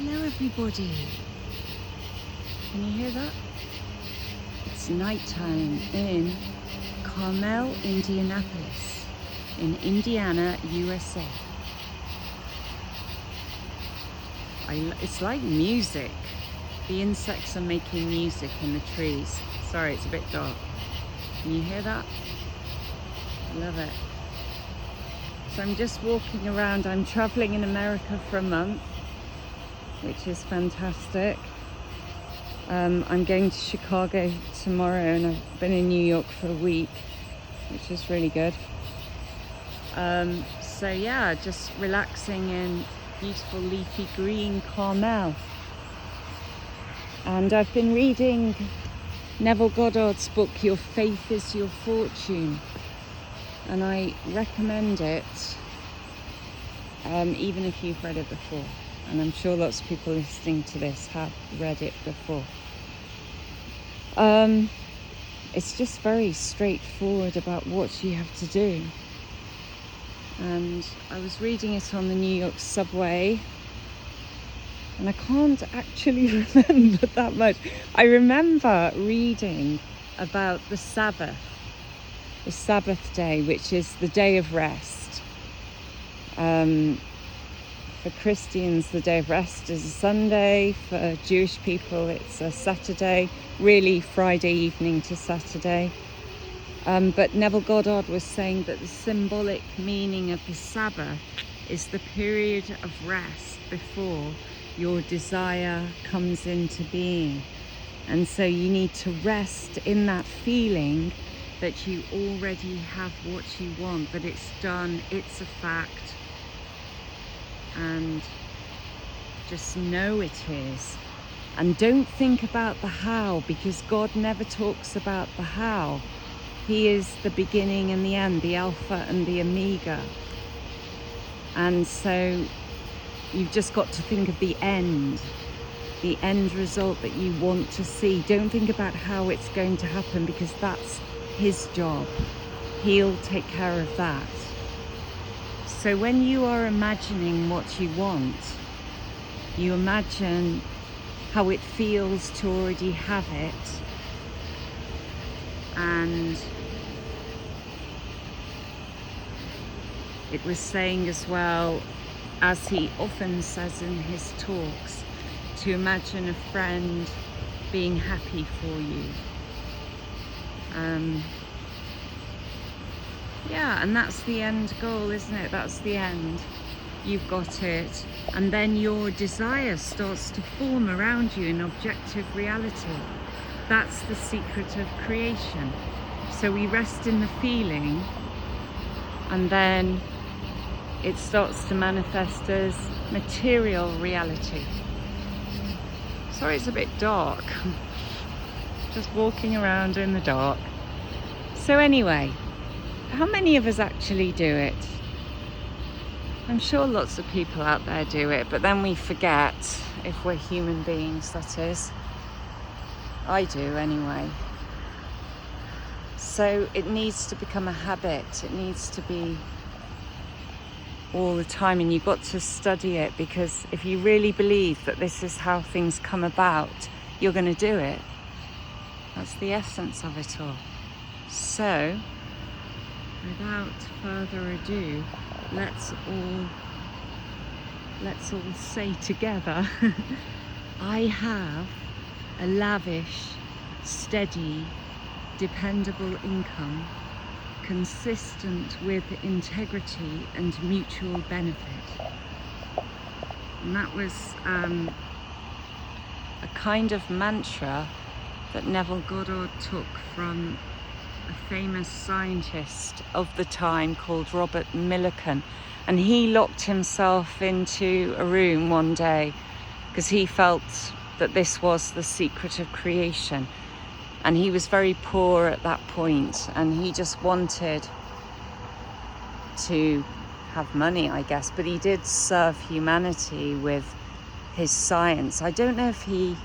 Hello everybody. Can you hear that? It's nighttime in Carmel, Indianapolis, in Indiana, USA. It's like music. The insects are making music in the trees. Sorry, it's a bit dark. Can you hear that? I love it. So I'm just walking around. I'm traveling in America for a month, which is fantastic. I'm going to Chicago tomorrow, and I've been in New York for a week, which is really good. So yeah, just relaxing in beautiful leafy green Carmel. And I've been reading Neville Goddard's book, Your Faith is Your Fortune. And I recommend it, even if you've read it before. And I'm sure lots of people listening to this have read it before. It's just very straightforward about what you have to do. And I was reading it on the New York subway, and I can't actually remember that much. I remember reading about the Sabbath day, which is the day of rest. For Christians, the day of rest is a Sunday. For Jewish people, it's a Saturday, really Friday evening to Saturday. But Neville Goddard was saying that the symbolic meaning of the Sabbath is the period of rest before your desire comes into being. And so you need to rest in that feeling that you already have what you want, that it's done, it's a fact. And just know it is. And don't think about the how, because God never talks about the how. He is the beginning and the end, the Alpha and the Omega. And so you've just got to think of the end result that you want to see. Don't think about how it's going to happen, because that's His job. He'll take care of that. So when you are imagining what you want, you imagine how it feels to already have it. And it was saying as well, as he often says in his talks, to imagine a friend being happy for you. Yeah, and that's the end goal, isn't it? That's the end. You've got it. And then your desire starts to form around you in objective reality. That's the secret of creation. So we rest in the feeling, and then it starts to manifest as material reality. Sorry, it's a bit dark. Just walking around in the dark. So anyway, how many of us actually do it? I'm sure lots of people out there do it, but then we forget, if we're human beings, that is. I do anyway. So it needs to become a habit. It needs to be all the time, and you've got to study it, because if you really believe that this is how things come about, you're going to do it. That's the essence of it all. So, without further ado, let's all say together, I have a lavish, steady, dependable income, consistent with integrity and mutual benefit. And that was a kind of mantra that Neville Goddard took from a famous scientist of the time called Robert Millikan. And he locked himself into a room one day because he felt that this was the secret of creation. And he was very poor at that point, and he just wanted to have money, I guess. But he did serve humanity with his science. I don't know if he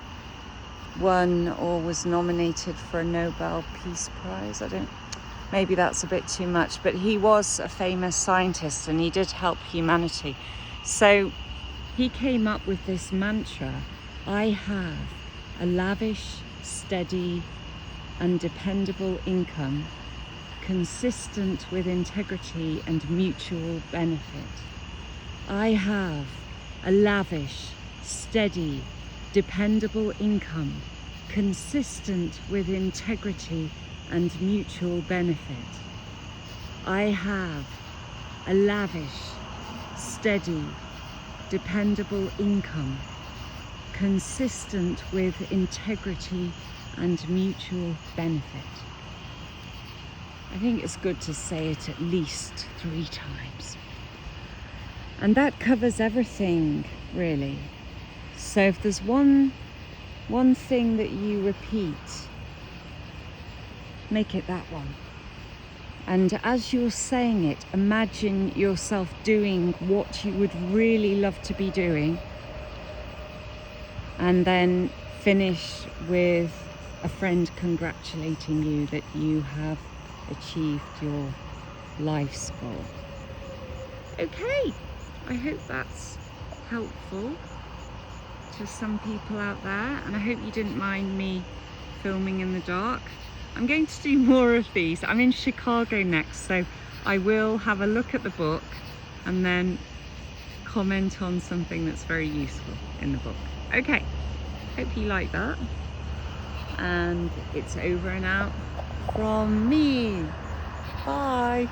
won or was nominated for a Nobel Peace Prize. Maybe that's a bit too much, but he was a famous scientist and he did help humanity. So he came up with this mantra: I have a lavish, steady and dependable income consistent with integrity and mutual benefit. I have a lavish, steady, dependable income consistent with integrity and mutual benefit. I have a lavish, steady, dependable income consistent with integrity and mutual benefit. I think it's good to say it at least 3 times. And that covers everything, really. So if there's one thing that you repeat, make it that one. And as you're saying it, imagine yourself doing what you would really love to be doing, and then finish with a friend congratulating you that you have achieved your life's goal. Okay, I hope that's helpful to some people out there, and I hope you didn't mind me filming in the dark. I'm going to do more of these. I'm in Chicago next, so I will have a look at the book and then comment on something that's very useful in the book. Okay, hope you like that. And it's over and out from me. Bye.